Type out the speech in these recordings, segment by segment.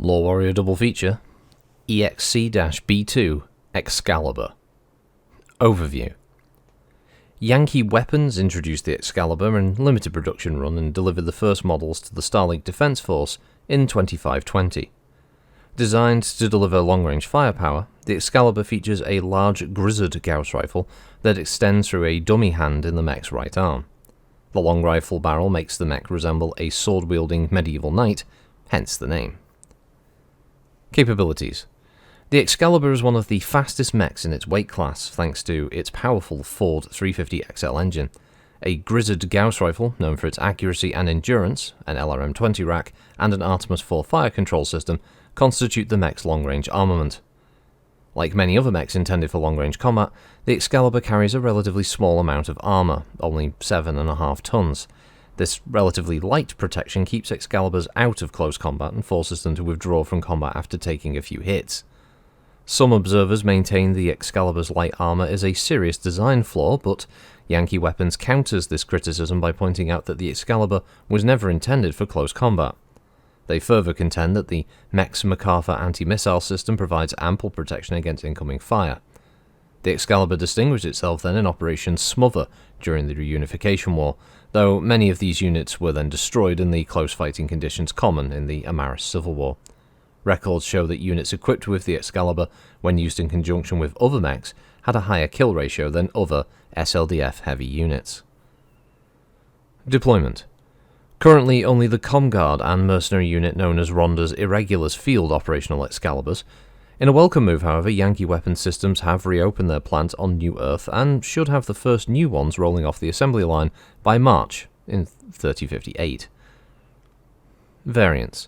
LoreWarrior double feature, EXC-B2 Excalibur. Overview. Yankee Weapons introduced the Excalibur in limited production run and delivered the first models to the Starlink Defense Force in 2520. Designed to deliver long-range firepower, the Excalibur features a large grizzled Gauss rifle that extends through a dummy hand in the mech's right arm. The long rifle barrel makes the mech resemble a sword-wielding medieval knight, hence the name. Capabilities. The Excalibur is one of the fastest mechs in its weight class thanks to its powerful Ford 350XL engine, a grizzled Gauss rifle known for its accuracy and endurance, an LRM-20 rack, and an Artemis IV fire control system constitute the mech's long-range armament. Like many other mechs intended for long-range combat, the Excalibur carries a relatively small amount of armor, only 7.5 tons. This relatively light protection keeps Excaliburs out of close combat and forces them to withdraw from combat after taking a few hits. Some observers maintain the Excalibur's light armor is a serious design flaw, but Yankee Weapons counters this criticism by pointing out that the Excalibur was never intended for close combat. They further contend that the mech's MacArthur anti-missile system provides ample protection against incoming fire. The Excalibur distinguished itself then in Operation Smother during the Reunification War, though many of these units were then destroyed in the close fighting conditions common in the Amaris Civil War. Records show that units equipped with the Excalibur, when used in conjunction with other mechs, had a higher kill ratio than other SLDF heavy units. Deployment. Currently, only the Comguard and mercenary unit known as Ronda's Irregulars field operational Excaliburs. In a welcome move, however, Yankee Weapons Systems have reopened their plant on New Earth and should have the first new ones rolling off the assembly line by March in 3058. Variants.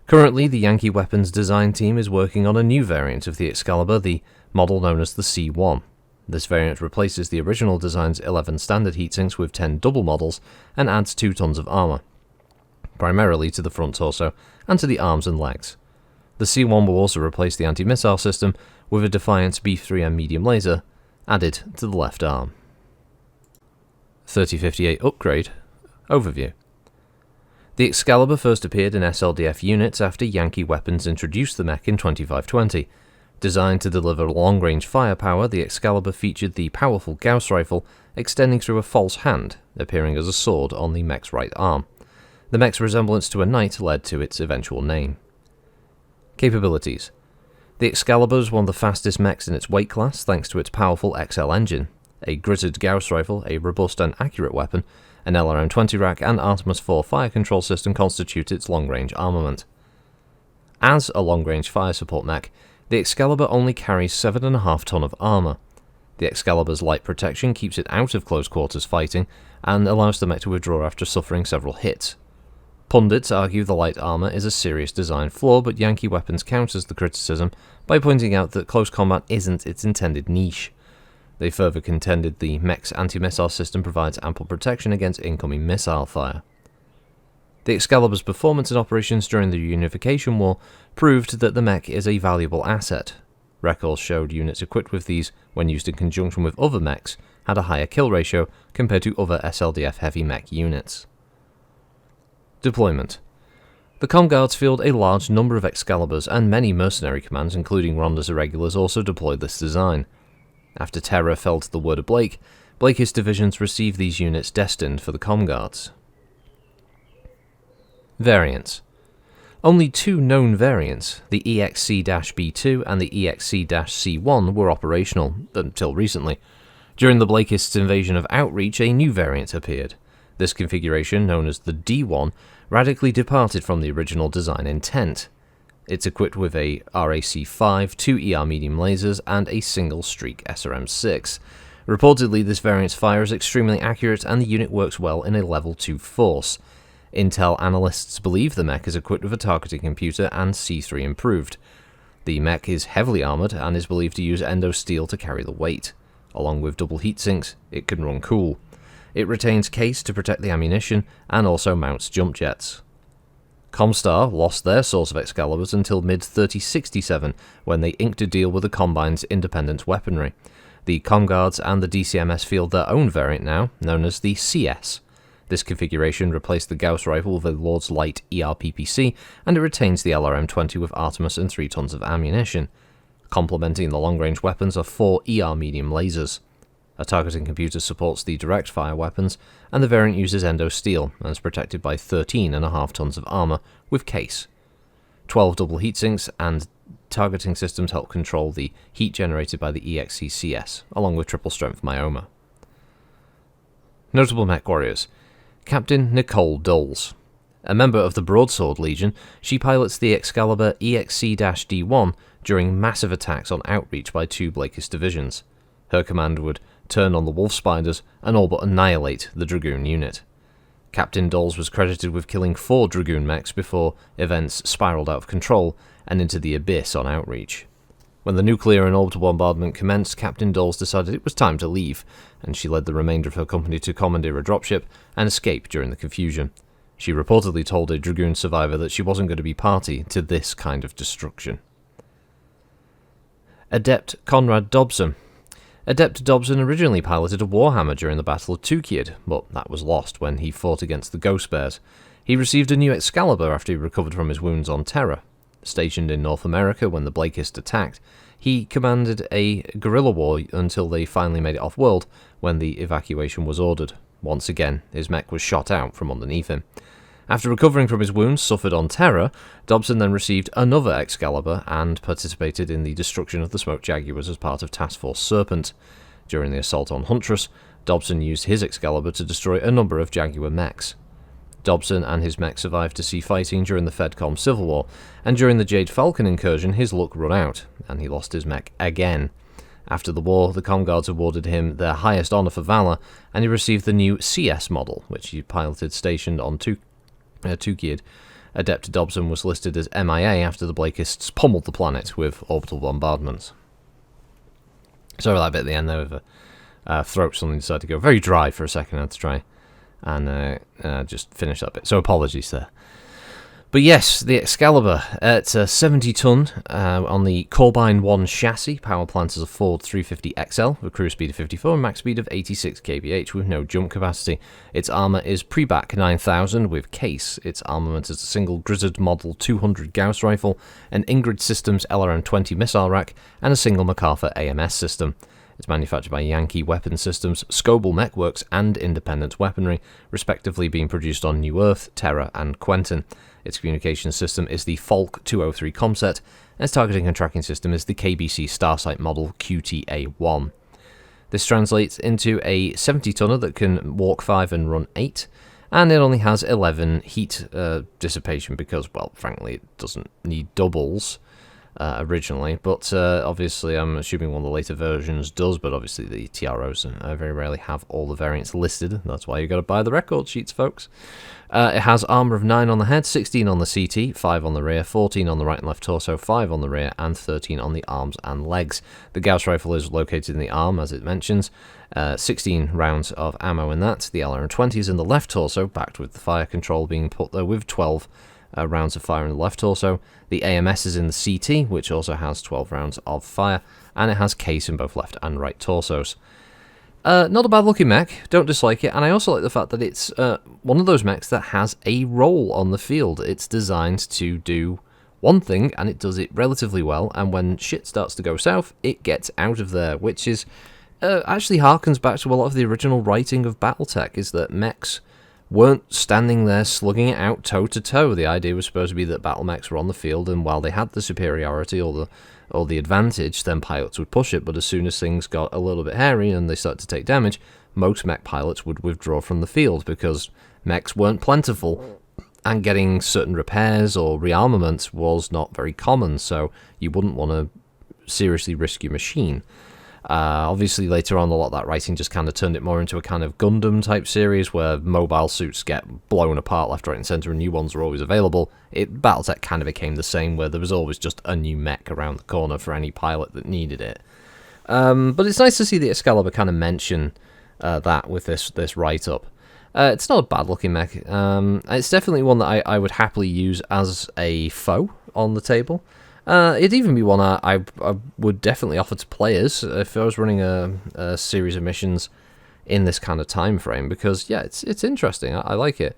Currently, the Yankee Weapons design team is working on a new variant of the Excalibur, the model known as the C1. This variant replaces the original design's 11 standard heatsinks with 10 double models and adds 2 tons of armor, primarily to the front torso and to the arms and legs. The C1 will also replace the anti-missile system with a Defiance B3M medium laser added to the left arm. 3058 Upgrade. Overview. The Excalibur first appeared in SLDF units after Yankee Weapons introduced the mech in 2520. Designed to deliver long-range firepower, the Excalibur featured the powerful Gauss rifle extending through a false hand, appearing as a sword on the mech's right arm. The mech's resemblance to a knight led to its eventual name. Capabilities. The Excalibur is one of the fastest mechs in its weight class thanks to its powerful XL engine, a grizzled Gauss rifle, a robust and accurate weapon, an LRM-20 rack, and Artemis IV fire control system constitute its long-range armament. As a long-range fire support mech, the Excalibur only carries 7.5 tons of armor. The Excalibur's light protection keeps it out of close quarters fighting and allows the mech to withdraw after suffering several hits. Pundits argue the light armor is a serious design flaw, but Yankee Weapons counters the criticism by pointing out that close combat isn't its intended niche. They further contended the mech's anti-missile system provides ample protection against incoming missile fire. The Excalibur's performance in operations during the Reunification War proved that the mech is a valuable asset. Records showed units equipped with these, when used in conjunction with other mechs, had a higher kill ratio compared to other SLDF heavy mech units. Deployment. The Comguards field a large number of Excaliburs, and many mercenary commands, including Ronda's Irregulars, also deployed this design. After terror fell to the word of Blake, Blake's divisions received these units destined for the Comguards. Variants. Only 2 known variants, the EXC-B2 and the EXC-C1, were operational, until recently. During the Blakeists' invasion of Outreach, a new variant appeared. This configuration, known as the D1, radically departed from the original design intent. It's equipped with a RAC-5, 2 ER medium lasers, and a single-streak SRM-6. Reportedly, this variant's fire is extremely accurate and the unit works well in a level 2 force. Intel analysts believe the mech is equipped with a targeting computer and C3 improved. The mech is heavily armoured and is believed to use endo steel to carry the weight. Along with double heatsinks, it can run cool. It retains case to protect the ammunition and also mounts jump jets. Comstar lost their source of Excaliburs until mid-3067 when they inked a deal with the Combine's independent weaponry. The Comguards and the DCMS field their own variant now, known as the CS. This configuration replaced the Gauss rifle with a Lord's Light ERPPC, and it retains the LRM-20 with Artemis and 3 tons of ammunition. Complementing the long-range weapons are 4 ER medium lasers. A targeting computer supports the direct-fire weapons, and the variant uses endo steel and is protected by 13.5 tons of armor with case. 12 double heatsinks and targeting systems help control the heat generated by the EXCCS, along with triple-strength myoma. Notable mech warriors. Captain Nicole Dulles. A member of the Broadsword Legion, she pilots the Excalibur EXC-D1 during massive attacks on outreach by 2 Blakist divisions. Her command would turn on the Wolf Spiders and all but annihilate the Dragoon unit. Captain Dulles was credited with killing 4 Dragoon mechs before events spiraled out of control and into the abyss on outreach. When the nuclear and orbital bombardment commenced, Captain Dulles decided it was time to leave, and she led the remainder of her company to commandeer a dropship and escape during the confusion. She reportedly told a Dragoon survivor that she wasn't going to be party to this kind of destruction. Adept Conrad Dobson. Adept Dobson originally piloted a Warhammer during the Battle of Tukiad, but that was lost when he fought against the Ghost Bears. He received a new Excalibur after he recovered from his wounds on Terra. Stationed in North America when the Blakist attacked, he commanded a guerrilla war until they finally made it off-world when the evacuation was ordered. Once again, his mech was shot out from underneath him. After recovering from his wounds suffered on Terra, Dobson then received another Excalibur and participated in the destruction of the Smoke Jaguars as part of Task Force Serpent. During the assault on Huntress, Dobson used his Excalibur to destroy a number of Jaguar mechs. Dobson and his mech survived to sea fighting during the Fedcom Civil War, and during the Jade Falcon incursion his luck ran out, and he lost his mech again. After the war, the Comguards awarded him their highest honour for valour, and he received the new CS model, which he piloted stationed on Tukiad. Adept Dobson was listed as MIA after the Blakists pummeled the planet with orbital bombardments. Sorry about that bit at the end there, with the throat suddenly decided to go very dry for a second. I had to try and just finish that bit, so apologies there. But yes, the Excalibur at 70 ton on the Corbine 1 chassis. Power plant is a Ford 350XL with cruise speed of 54 and max speed of 86 kph with no jump capacity. Its armour is Preback 9000 with case. Its armament is a single Grizzard Model 200 Gauss rifle, an Ingrid Systems LRM-20 missile rack, and a single MacArthur AMS system. It's manufactured by Yankee Weapon Systems, Scoble Mechworks, and Independent Weaponry, respectively being produced on New Earth, Terra, and Quentin. Its communications system is the Falk 203 Comset, and its targeting and tracking system is the KBC Starsight model QTA-1. This translates into a 70-tonner that can walk 5 and run 8, and it only has 11 heat dissipation because, well, frankly, it doesn't need doubles. Originally, but obviously I'm assuming one of the later versions does, but obviously the TROs very rarely have all the variants listed. That's why you got to buy the record sheets, folks. It has armor of 9 on the head, 16 on the CT, 5 on the rear, 14 on the right and left torso, 5 on the rear, and 13 on the arms and legs. The Gauss rifle is located in the arm, as it mentions. 16 rounds of ammo in that. The LRM-20 is in the left torso, backed with the fire control being put there with 12 rounds of fire in the left torso. The AMS is in the CT, which also has 12 rounds of fire, and it has case in both left and right torsos. Not a bad looking mech, don't dislike it, and I also like the fact that it's one of those mechs that has a role on the field. It's designed to do one thing, and it does it relatively well, and when shit starts to go south, it gets out of there, which is actually harkens back to a lot of the original writing of Battletech, is that mechs weren't standing there slugging it out toe-to-toe. The idea was supposed to be that battle mechs were on the field, and while they had the superiority or the advantage, then pilots would push it, but as soon as things got a little bit hairy and they started to take damage, most mech pilots would withdraw from the field because mechs weren't plentiful, and getting certain repairs or rearmaments was not very common, so you wouldn't want to seriously risk your machine. Obviously, later on, a lot of that writing just kind of turned it more into a kind of Gundam-type series where mobile suits get blown apart left, right, and centre, and new ones are always available. Battletech kind of became the same, where there was always just a new mech around the corner for any pilot that needed it. But it's nice to see the Excalibur kind of mention that with this write-up. It's not a bad-looking mech. It's definitely one that I would happily use as a foe on the table. It'd even be one I would definitely offer to players if I was running a series of missions in this kind of time frame, because yeah, it's interesting. I like it.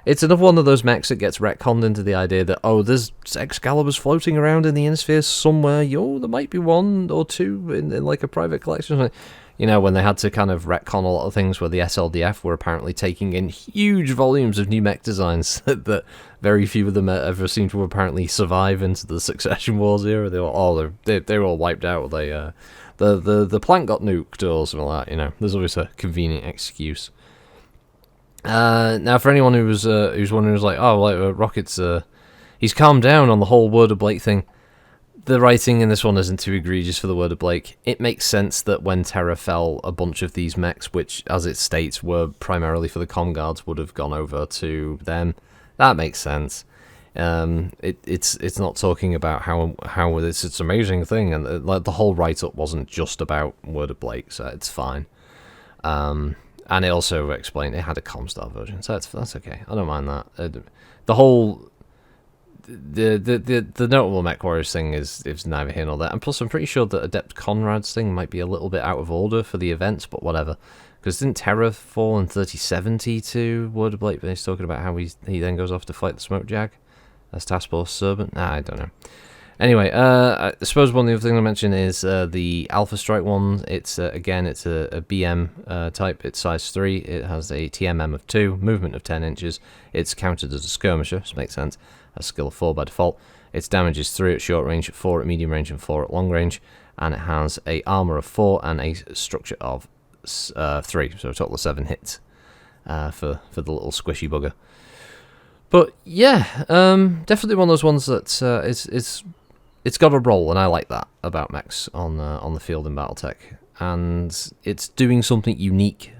It's another one of those mechs that gets retconned into the idea that, oh, there's Excaliburs floating around in the Innisphere somewhere. Yo, there might be one or two in like a private collection. You know, when they had to kind of retcon a lot of things where the SLDF were apparently taking in huge volumes of new mech designs that very few of them ever seem to apparently survive into the Succession Wars era. They were all wiped out. The plant got nuked or something like that. You know, there's always a convenient excuse. Now, for anyone who's wondering, who's like, oh, like Rocket's he's calmed down on the whole Word of Blake thing. The writing in this one isn't too egregious for the Word of Blake. It makes sense that when Terra fell, a bunch of these mechs, which, as it states, were primarily for the Com Guards, would have gone over to them. That makes sense. It's not talking about how it's an amazing thing, and like the whole write-up wasn't just about Word of Blake, so it's fine. And it also explained it had a Comstar version, so that's okay. I don't mind that. The whole the notable Mech Warriors thing is neither here nor there, and plus I'm pretty sure that Adept Conrad's thing might be a little bit out of order for the events, but whatever. Because didn't Terra fall in 3070 to Word of Blake, but he's talking about how he then goes off to fight the Smoke Jag as Task Force Servant? Nah, I don't know. Anyway, I suppose one of the other things I mentioned is the Alpha Strike one. It's again, it's a BM type. It's size 3. It has a TMM of 2, movement of 10 inches. It's counted as a skirmisher, which makes sense. A skill of 4 by default. Its damage is 3 at short range, 4 at medium range, and 4 at long range. And it has a armor of 4 and a structure of 3, so a total of 7 hits for the little squishy bugger. But yeah, definitely one of those ones that it's got a role, and I like that about mechs on the field in BattleTech, and it's doing something unique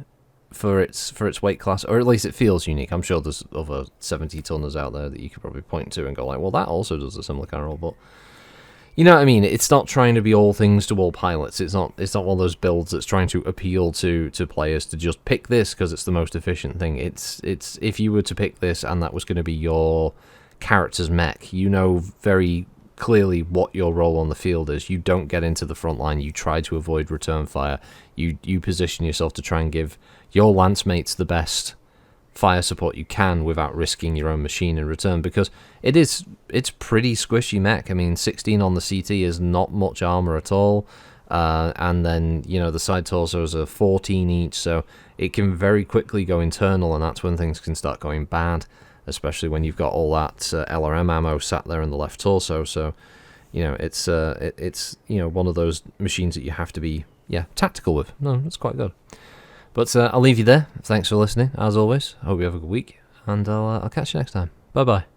for its weight class, or at least it feels unique. I'm sure there's other 70-tonners out there that you could probably point to and go like, well, that also does a similar kind of role, but you know what I mean? It's not trying to be all things to all pilots. It's not one of those builds that's trying to appeal to players to just pick this because it's the most efficient thing. It's if you were to pick this and that was going to be your character's mech, you know very clearly what your role on the field is. You don't get into the front line. You try to avoid return fire. You position yourself to try and give your lance mates the best fire support you can without risking your own machine in return, because it's pretty squishy mech. I mean, 16 on the CT is not much armor at all, and then you know the side torsos are 14 each, so it can very quickly go internal, and that's when things can start going bad, especially when you've got all that LRM ammo sat there in the left torso. So you know it's you know one of those machines that you have to be tactical with. No, it's quite good. But I'll leave you there. Thanks for listening, as always. Hope you have a good week, and I'll catch you next time. Bye-bye.